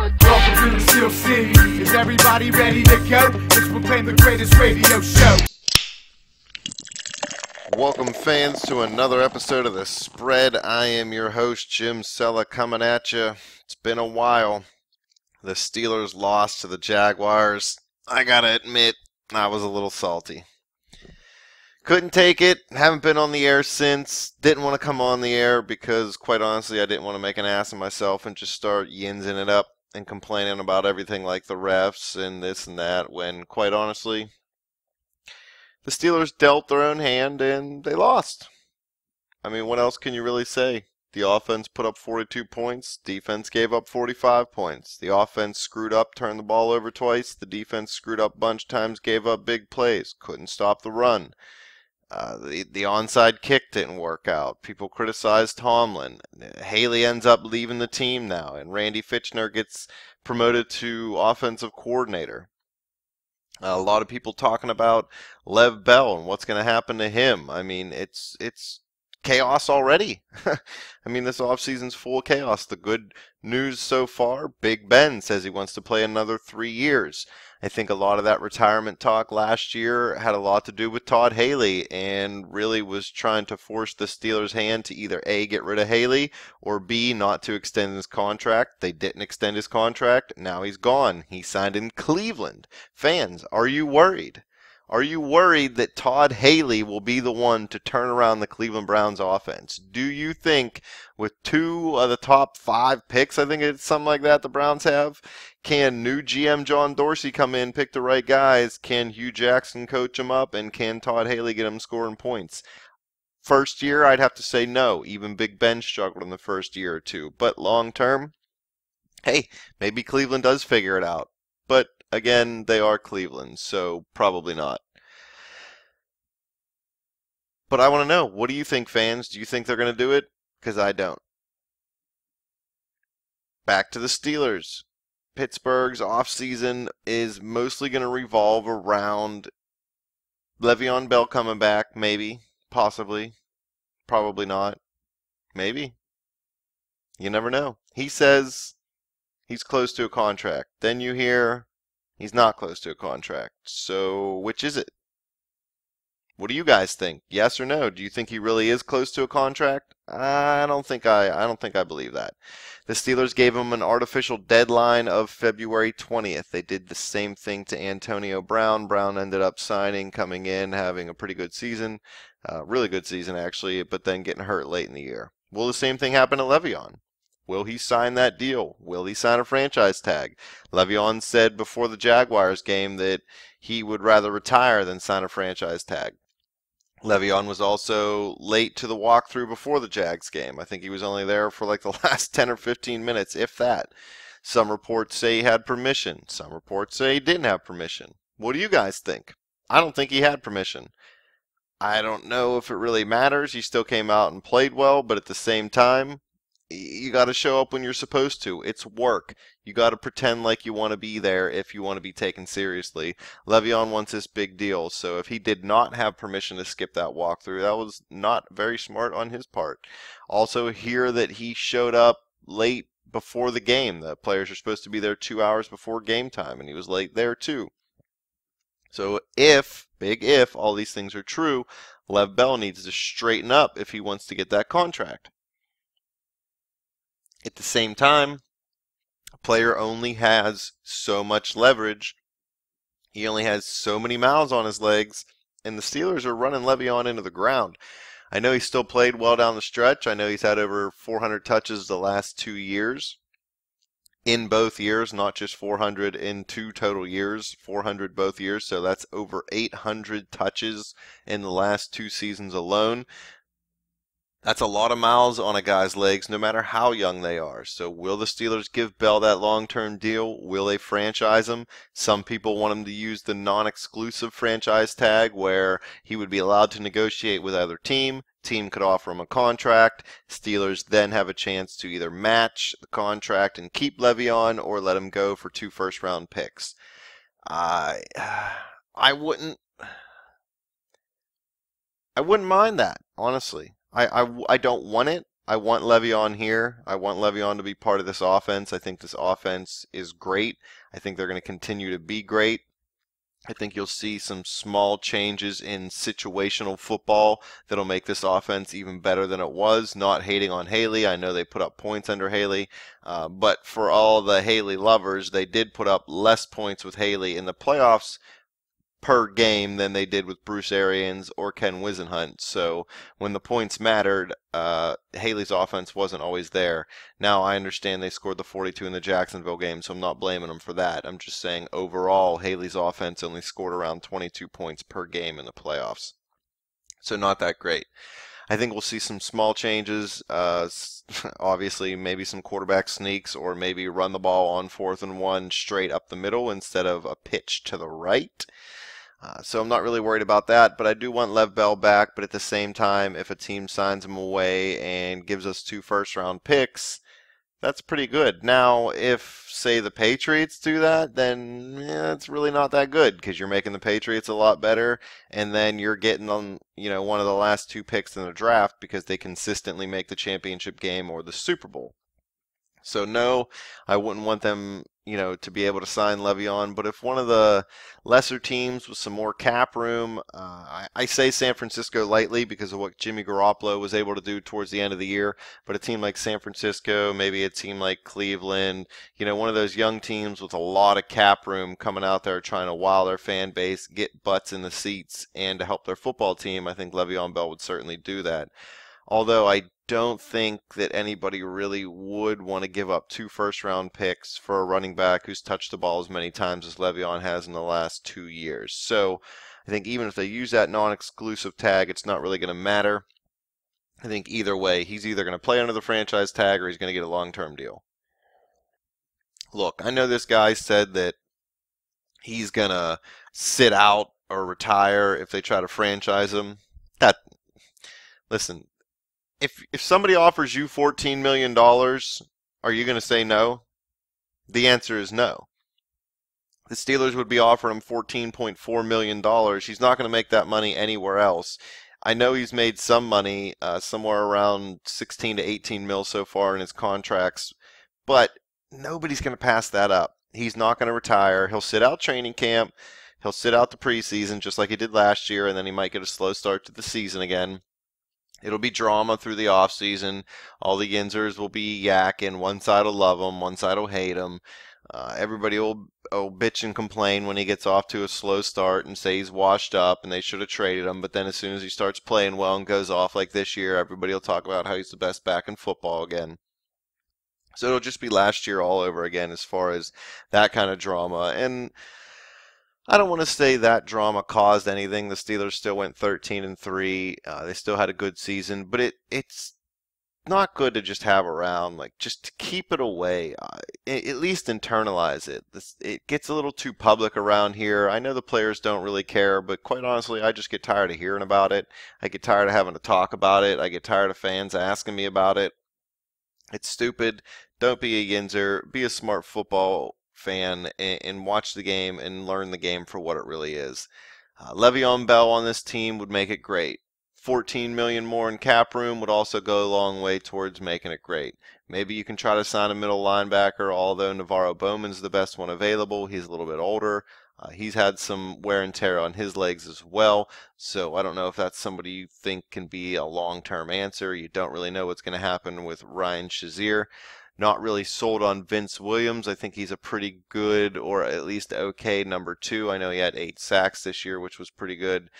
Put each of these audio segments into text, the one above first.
Welcome to the CLC. Is everybody ready to go? Let's proclaim the greatest radio show. Welcome, fans, to another episode of The Spread. I am your host, Jim Sella, coming at you. It's been a while. The Steelers lost to the Jaguars. I gotta admit, I was a little salty. Couldn't take it. Haven't been on the air since. Didn't want to come on the air because, quite honestly, I didn't want to make an ass of myself and just start yinsing it up and complaining about everything like the refs and this and that, when, quite honestly, the Steelers dealt their own hand and they lost. I mean, what else can you really say? The offense put up 42 points. Defense gave up 45 points. The offense screwed up, turned the ball over twice. The defense screwed up a bunch of times, gave up big plays. Couldn't stop the run. The onside kick didn't work out. People criticized Tomlin. Haley ends up leaving the team now, and Randy Fitchner gets promoted to offensive coordinator. A lot of people talking about Lev Bell and what's going to happen to him. I mean, it's chaos already. I mean, this offseason's full of chaos. The good news so far, Big Ben says he wants to play another 3 years. I think a lot of that retirement talk last year had a lot to do with Todd Haley and really was trying to force the Steelers' hand to either A, get rid of Haley, or B, not to extend his contract. They didn't extend his contract. Now he's gone. He signed in Cleveland. Fans, are you worried? Are you worried that Todd Haley will be the one to turn around the Cleveland Browns offense? Do you think with 2 of the top 5 picks, I think it's something like that the Browns have, can new GM John Dorsey come in, pick the right guys? Can Hugh Jackson coach him up? And can Todd Haley get him scoring points? First year, I'd have to say no. Even Big Ben struggled in the first year or two. But long term, hey, maybe Cleveland does figure it out. But again, they are Cleveland, so probably not. But I want to know, what do you think, fans? Do you think they're going to do it? Because I don't. Back to the Steelers. Pittsburgh's offseason is mostly going to revolve around Le'Veon Bell coming back, maybe, possibly, probably not, maybe. You never know. He says he's close to a contract. Then you hear he's not close to a contract. So, which is it? What do you guys think? Yes or no? Do you think he really is close to a contract? I don't think I believe that. The Steelers gave him an artificial deadline of February 20th. They did the same thing to Antonio Brown. Brown ended up signing, coming in, having a pretty good season, really good season actually, but then getting hurt late in the year. Will the same thing happen to Le'Veon? Will he sign that deal? Will he sign a franchise tag? Le'Veon said before the Jaguars game that he would rather retire than sign a franchise tag. Le'Veon was also late to the walkthrough before the Jags game. I think he was only there for like the last 10 or 15 minutes, if that. Some reports say he had permission. Some reports say he didn't have permission. What do you guys think? I don't think he had permission. I don't know if it really matters. He still came out and played well, but at the same time, you got to show up when you're supposed to. It's work. You got to pretend like you want to be there if you want to be taken seriously. Le'Veon wants this big deal, so if he did not have permission to skip that walkthrough, that was not very smart on his part. Also hear that he showed up late before the game. The players are supposed to be there 2 hours before game time, and he was late there too. So if, big if, all these things are true, Lev Bell needs to straighten up if he wants to get that contract. At the same time, a player only has so much leverage. He only has so many miles on his legs, and the Steelers are running Le'Veon into the ground. I know he still played well down the stretch. I know he's had over 400 touches the last 2 years. In both years, not just 400 in 2 total years, 400 both years. So that's over 800 touches in the last 2 seasons alone. That's a lot of miles on a guy's legs, no matter how young they are. So will the Steelers give Bell that long-term deal? Will they franchise him? Some people want him to use the non-exclusive franchise tag, where he would be allowed to negotiate with either team. Team could offer him a contract. Steelers then have a chance to either match the contract and keep Le'Veon, or let him go for 2 first-round picks. I wouldn't mind that, honestly. I don't want it. I want Le'Veon here. I want Le'Veon to be part of this offense. I think this offense is great. I think they're going to continue to be great. I think you'll see some small changes in situational football that'll make this offense even better than it was. Not hating on Haley. I know they put up points under Haley. But for all the Haley lovers, they did put up less points with Haley in the playoffs per game than they did with Bruce Arians or Ken Wisenhunt. So when the points mattered, Haley's offense wasn't always there. Now I understand they scored the 42 in the Jacksonville game, so I'm not blaming them for that. I'm just saying overall, Haley's offense only scored around 22 points per game in the playoffs. So not that great. I think we'll see some small changes. Obviously, maybe some quarterback sneaks, or maybe run the ball on 4th and 1 straight up the middle instead of a pitch to the right. So I'm not really worried about that, but I do want Lev Bell back. But at the same time, if a team signs him away and gives us 2 first-round picks, that's pretty good. Now, if, say, the Patriots do that, then it's really not that good, because you're making the Patriots a lot better, and then you're getting on, one of the last 2 picks in the draft because they consistently make the championship game or the Super Bowl. So no, I wouldn't want them, to be able to sign Le'Veon. But if one of the lesser teams with some more cap room, I say San Francisco lightly because of what Jimmy Garoppolo was able to do towards the end of the year. But a team like San Francisco, maybe a team like Cleveland, one of those young teams with a lot of cap room coming out there trying to wow their fan base, get butts in the seats, and to help their football team, I think Le'Veon Bell would certainly do that. Although I don't think that anybody really would want to give up 2 first-round picks for a running back who's touched the ball as many times as Le'Veon has in the last 2 years. So I think even if they use that non-exclusive tag, it's not really going to matter. I think either way, he's either going to play under the franchise tag or he's going to get a long-term deal. Look, I know this guy said that he's going to sit out or retire if they try to franchise him. Listen, if somebody offers you $14 million, are you going to say no? The answer is no. The Steelers would be offering him $14.4 million. He's not going to make that money anywhere else. I know he's made some money, somewhere around 16 to 18 mil so far in his contracts, but nobody's going to pass that up. He's not going to retire. He'll sit out training camp. He'll sit out the preseason just like he did last year, and then he might get a slow start to the season again. It'll be drama through the offseason. All the Yinzers will be yakking. One side will love him. One side will hate him. Everybody will bitch and complain when he gets off to a slow start and say he's washed up and they should have traded him. But then as soon as he starts playing well and goes off like this year, everybody will talk about how he's the best back in football again. So it'll just be last year all over again as far as that kind of drama. And I don't want to say that drama caused anything. The Steelers still went 13-3. They still had a good season, but it's not good to just have around. Just to keep it away. At least internalize it. It gets a little too public around here. I know the players don't really care, but quite honestly, I just get tired of hearing about it. I get tired of having to talk about it. I get tired of fans asking me about it. It's stupid. Don't be a Yinzer. Be a smart football fan and watch the game and learn the game for what it really is. Le'Veon Bell on this team would make it great. $14 million more in cap room would also go a long way towards making it great. Maybe you can try to sign a middle linebacker, although Navarro Bowman's the best one available. He's a little bit older. He's had some wear and tear on his legs as well, so I don't know if that's somebody you think can be a long-term answer. You don't really know what's going to happen with Ryan Shazier. Not really sold on Vince Williams. I think he's a pretty good, or at least okay, number 2. I know he had 8 sacks this year, which was pretty good.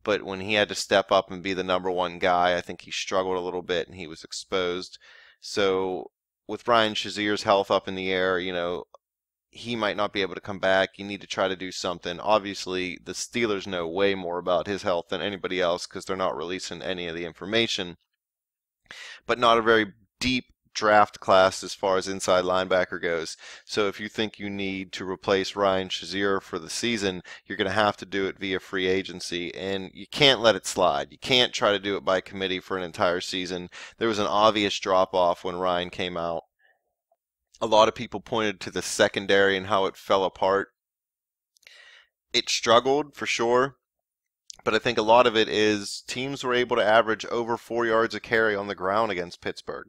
But when he had to step up and be the number 1 guy, I think he struggled a little bit and he was exposed. So with Ryan Shazier's health up in the air, he might not be able to come back. You need to try to do something. Obviously, the Steelers know way more about his health than anybody else because they're not releasing any of the information. But not a very deep draft class as far as inside linebacker goes. So if you think you need to replace Ryan Shazier for the season, you're going to have to do it via free agency, and you can't let it slide. You can't try to do it by committee for an entire season. There was an obvious drop-off when Ryan came out. A lot of people pointed to the secondary and how it fell apart. It struggled, for sure. But I think a lot of it is teams were able to average over 4 yards a carry on the ground against Pittsburgh.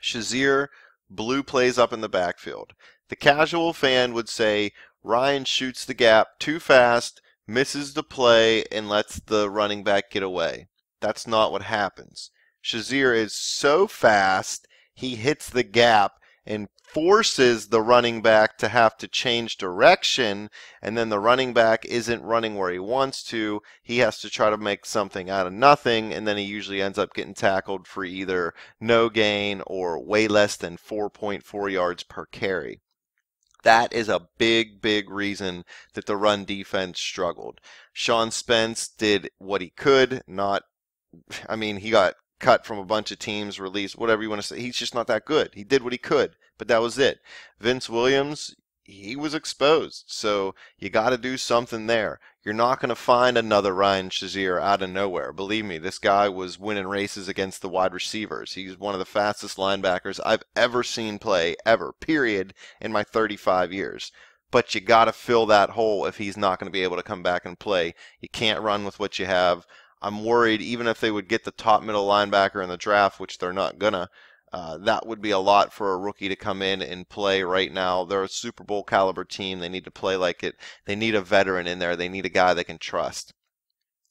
Shazier blew plays up in the backfield. The casual fan would say Ryan shoots the gap too fast, misses the play, and lets the running back get away. That's not what happens. Shazier is so fast, he hits the gap and forces the running back to have to change direction, and then the running back isn't running where he wants to. He has to try to make something out of nothing, and then he usually ends up getting tackled for either no gain or way less than 4.4 yards per carry. That is a big, big reason that the run defense struggled. Sean Spence did what he could, he got cut from a bunch of teams, released, whatever you want to say. He's just not that good. He did what he could, but that was it. Vince Williams, he was exposed, so you got to do something there. You're not going to find another Ryan Shazier out of nowhere. Believe me, this guy was winning races against the wide receivers. He's one of the fastest linebackers I've ever seen play, ever, period, in my 35 years. But you got to fill that hole if he's not going to be able to come back and play. You can't run with what you have. I'm worried even if they would get the top middle linebacker in the draft, which they're not gonna, that would be a lot for a rookie to come in and play right now. They're a Super Bowl caliber team. They need to play like it. They need a veteran in there. They need a guy they can trust.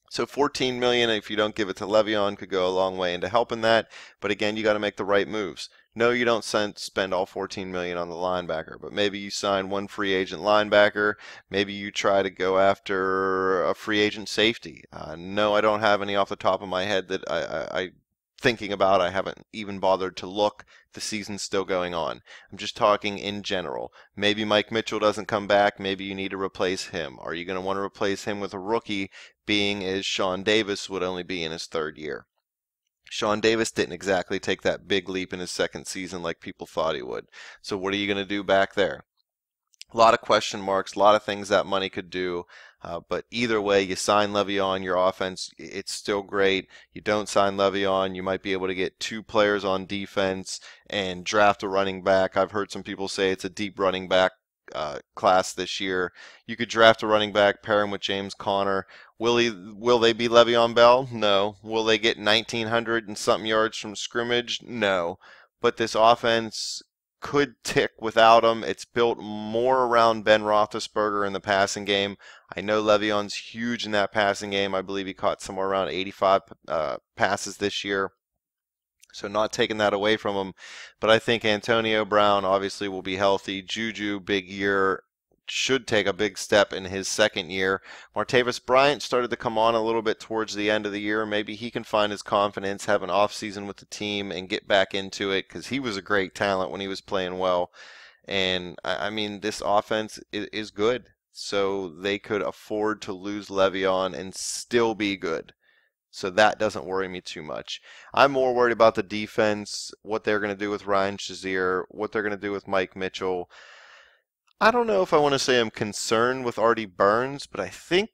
So $14 million, if you don't give it to Le'Veon, could go a long way into helping that. But again, you got to make the right moves. No, you don't spend all $14 million on the linebacker, but maybe you sign one free agent linebacker. Maybe you try to go after a free agent safety. No, I don't have any off the top of my head that I thinking about. I haven't even bothered to look. The season's still going on. I'm just talking in general. Maybe Mike Mitchell doesn't come back. Maybe you need to replace him. Are you going to want to replace him with a rookie, being as Sean Davis would only be in his third year? Sean Davis didn't exactly take that big leap in his second season like people thought he would. So what are you going to do back there? A lot of question marks, a lot of things that money could do. But either way, you sign Le'Veon, your offense, it's still great. You don't sign Le'Veon, you might be able to get 2 players on defense and draft a running back. I've heard some people say it's a deep running back class this year. You could draft a running back, pair him with James Conner. Will they be Le'Veon Bell? No. Will they get 1,900 and something yards from scrimmage? No. But this offense could tick without him. It's built more around Ben Roethlisberger in the passing game. I know Le'Veon's huge in that passing game. I believe he caught somewhere around 85 passes this year. So not taking that away from him. But I think Antonio Brown obviously will be healthy. Juju, big year, should take a big step in his second year. Martavis Bryant started to come on a little bit towards the end of the year. Maybe he can find his confidence, have an offseason with the team, and get back into it, because he was a great talent when he was playing well. And, this offense is good. So they could afford to lose Le'Veon and still be good. So that doesn't worry me too much. I'm more worried about the defense, what they're going to do with Ryan Shazier, what they're going to do with Mike Mitchell. I don't know if I want to say I'm concerned with Artie Burns, but I think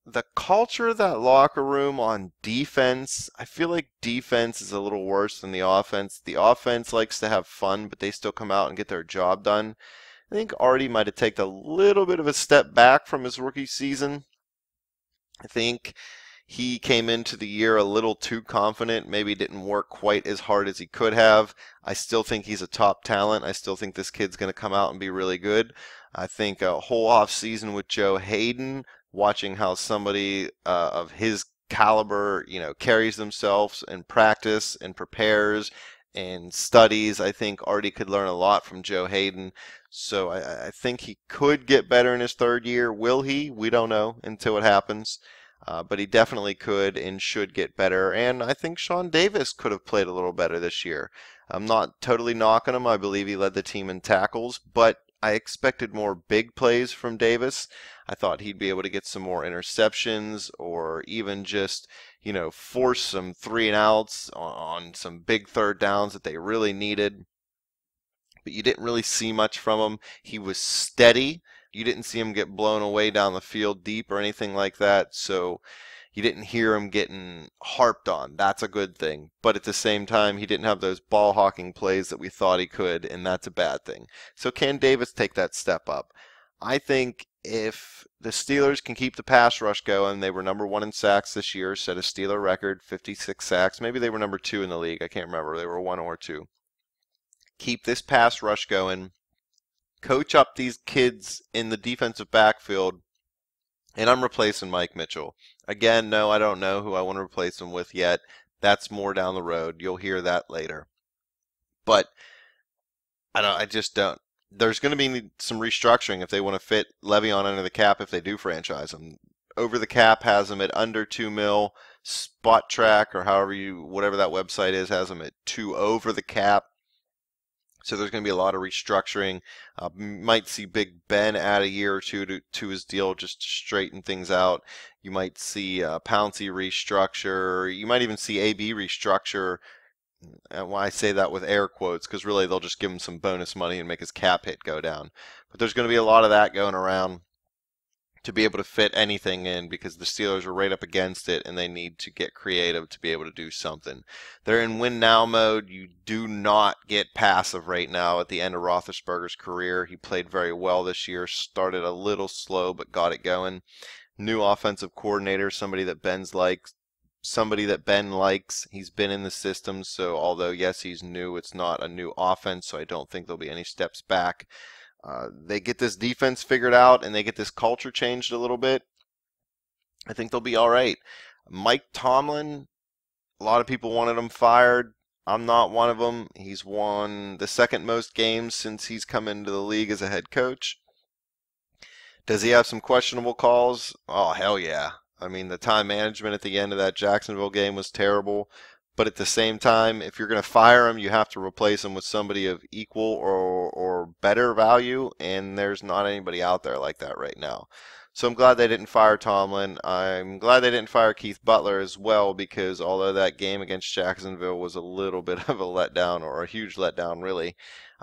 the culture of that locker room on defense, I feel like defense is a little worse than the offense. The offense likes to have fun, but they still come out and get their job done. I think Artie might have taken a little bit of a step back from his rookie season. I think he came into the year a little too confident, maybe didn't work quite as hard as he could have. I still think he's a top talent. I still think this kid's going to come out and be really good. I think a whole offseason with Joe Hayden, watching how somebody of his caliber, carries themselves in practice and prepares and studies, I think Artie could learn a lot from Joe Hayden. So I think he could get better in his third year. Will he? We don't know until it happens. But he definitely could and should get better. And I think Sean Davis could have played a little better this year. I'm not totally knocking him. I believe he led the team in tackles, but I expected more big plays from Davis. I thought he'd be able to get some more interceptions, or even just, force some 3-and-outs on some big third downs that they really needed. But you didn't really see much from him. He was steady. You didn't see him get blown away down the field deep or anything like that, so you didn't hear him getting harped on. That's a good thing. But at the same time, he didn't have those ball-hawking plays that we thought he could, and that's a bad thing. So can Davis take that step up? I think if the Steelers can keep the pass rush going, they were number 1 in sacks this year, set a Steeler record, 56 sacks. Maybe they were number 2 in the league. I can't remember. They were 1 or 2. Keep this pass rush going. Coach up these kids in the defensive backfield. And I'm replacing Mike Mitchell. Again, no, I don't know who I want to replace him with yet. That's more down the road. You'll hear that later. But I just don't. There's going to be some restructuring if they want to fit Le'Veon under the cap if they do franchise him. Over the cap has him at under $2 million. Spot Track or whatever that website is has him at 2 over the cap. So there's going to be a lot of restructuring. Might see Big Ben add a year or two to his deal just to straighten things out. You might see Pouncey restructure. You might even see AB restructure. And why I say that with air quotes, because really they'll just give him some bonus money and make his cap hit go down. But there's going to be a lot of that going around to be able to fit anything in, because the Steelers are right up against it and they need to get creative to be able to do something. They're in win now mode. You do not get passive right now at the end of Roethlisberger's career. He played very well this year, started a little slow but got it going. New offensive coordinator, somebody that Ben likes. He's been in the system, so although yes he's new, it's not a new offense, so I don't think there'll be any steps back. They get this defense figured out and they get this culture changed a little bit. I think they'll be all right. Mike Tomlin, a lot of people wanted him fired. I'm not one of them. He's won the second most games since he's come into the league as a head coach. Does he have some questionable calls? Oh, hell yeah. I mean, the time management at the end of that Jacksonville game was terrible. But at the same time, if you're going to fire him, you have to replace him with somebody of equal or better value, and there's not anybody out there like that right now. So I'm glad they didn't fire Tomlin. I'm glad they didn't fire Keith Butler as well, because although that game against Jacksonville was a little bit of a letdown, or a huge letdown really,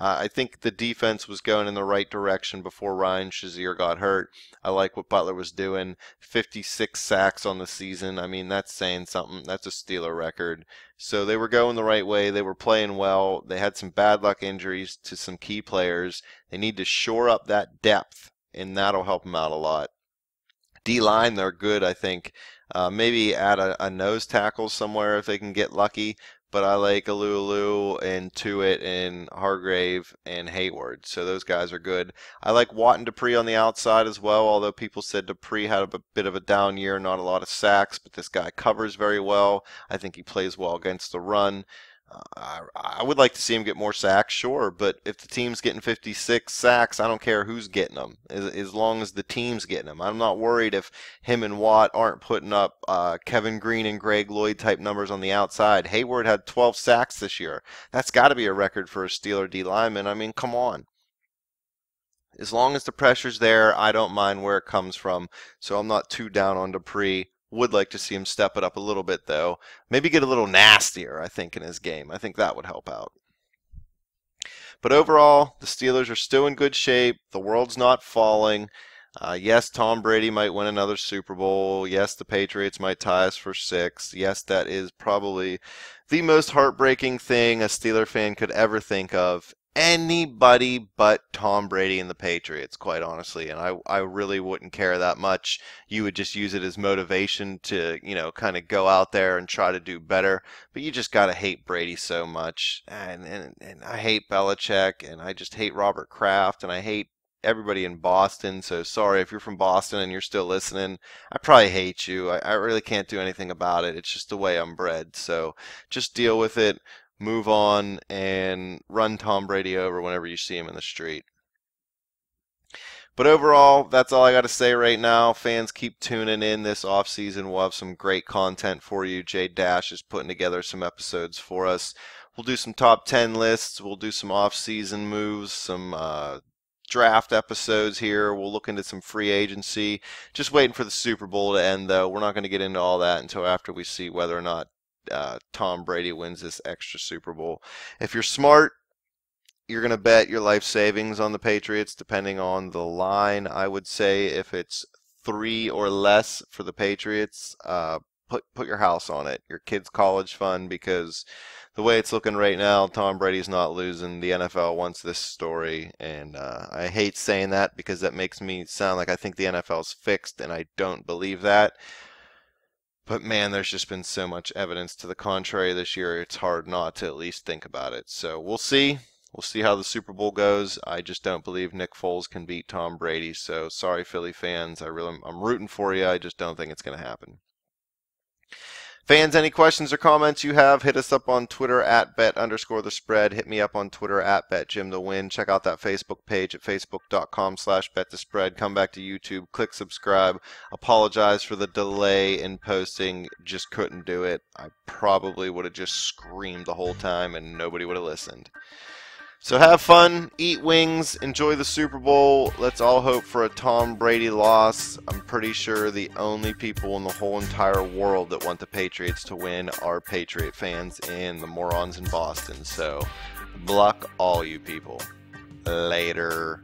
I think the defense was going in the right direction before Ryan Shazier got hurt. I like what Butler was doing. 56 sacks on the season. I mean, that's saying something. That's a Steeler record. So they were going the right way. They were playing well. They had some bad luck injuries to some key players. They need to shore up that depth, and that'll help them out a lot. D-line, they're good, I think. Maybe add a nose tackle somewhere if they can get lucky. But I like Alulu and Tuitt and Hargrave and Hayward. So those guys are good. I like Watt and Dupree on the outside as well, although people said Dupree had a bit of a down year, not a lot of sacks, but this guy covers very well. I think he plays well against the run. I would like to see him get more sacks, sure, but if the team's getting 56 sacks, I don't care who's getting them, as long as the team's getting them. I'm not worried if him and Watt aren't putting up Kevin Green and Greg Lloyd type numbers on the outside. Hayward had 12 sacks this year. That's got to be a record for a Steeler D lineman. I mean, come on. As long as the pressure's there, I don't mind where it comes from, so I'm not too down on Dupree. Would like to see him step it up a little bit, though. Maybe get a little nastier, I think, in his game. I think that would help out. But overall, the Steelers are still in good shape. The world's not falling. Yes, Tom Brady might win another Super Bowl. Yes, the Patriots might tie us for 6. Yes, that is probably the most heartbreaking thing a Steeler fan could ever think of. Anybody but Tom Brady and the Patriots, quite honestly, and I really wouldn't care that much. You would just use it as motivation to, kind of go out there and try to do better. But you just gotta hate Brady so much, and I hate Belichick, and I just hate Robert Kraft, and I hate everybody in Boston. So sorry if you're from Boston and you're still listening. I probably hate you. I really can't do anything about it. It's just the way I'm bred. So just deal with it. Move on and run Tom Brady over whenever you see him in the street. But overall, that's all I got to say right now. Fans, keep tuning in this offseason. We'll have some great content for you. Jay Dash is putting together some episodes for us. We'll do some top 10 lists. We'll do some offseason moves, some draft episodes here. We'll look into some free agency. Just waiting for the Super Bowl to end, though. We're not going to get into all that until after we see whether or not Tom Brady wins this extra Super Bowl. If you're smart, you're going to bet your life savings on the Patriots, depending on the line. I would say if it's 3 or less for the Patriots, put your house on it. Your kid's college fund, because the way it's looking right now, Tom Brady's not losing. The NFL wants this story, and I hate saying that because that makes me sound like I think the NFL's fixed, and I don't believe that. But man, there's just been so much evidence to the contrary this year, it's hard not to at least think about it. So we'll see. We'll see how the Super Bowl goes. I just don't believe Nick Foles can beat Tom Brady. So sorry, Philly fans. I'm rooting for you. I just don't think it's going to happen. Fans, any questions or comments you have, hit us up on Twitter at bet_the_spread. Hit me up on Twitter at betjimthewin. Check out that Facebook page at facebook.com/betthespread. Come back to YouTube, click subscribe. Apologize for the delay in posting. Just couldn't do it. I probably would have just screamed the whole time and nobody would have listened. So have fun, eat wings, enjoy the Super Bowl. Let's all hope for a Tom Brady loss. I'm pretty sure the only people in the whole entire world that want the Patriots to win are Patriot fans and the morons in Boston. So, block all you people. Later.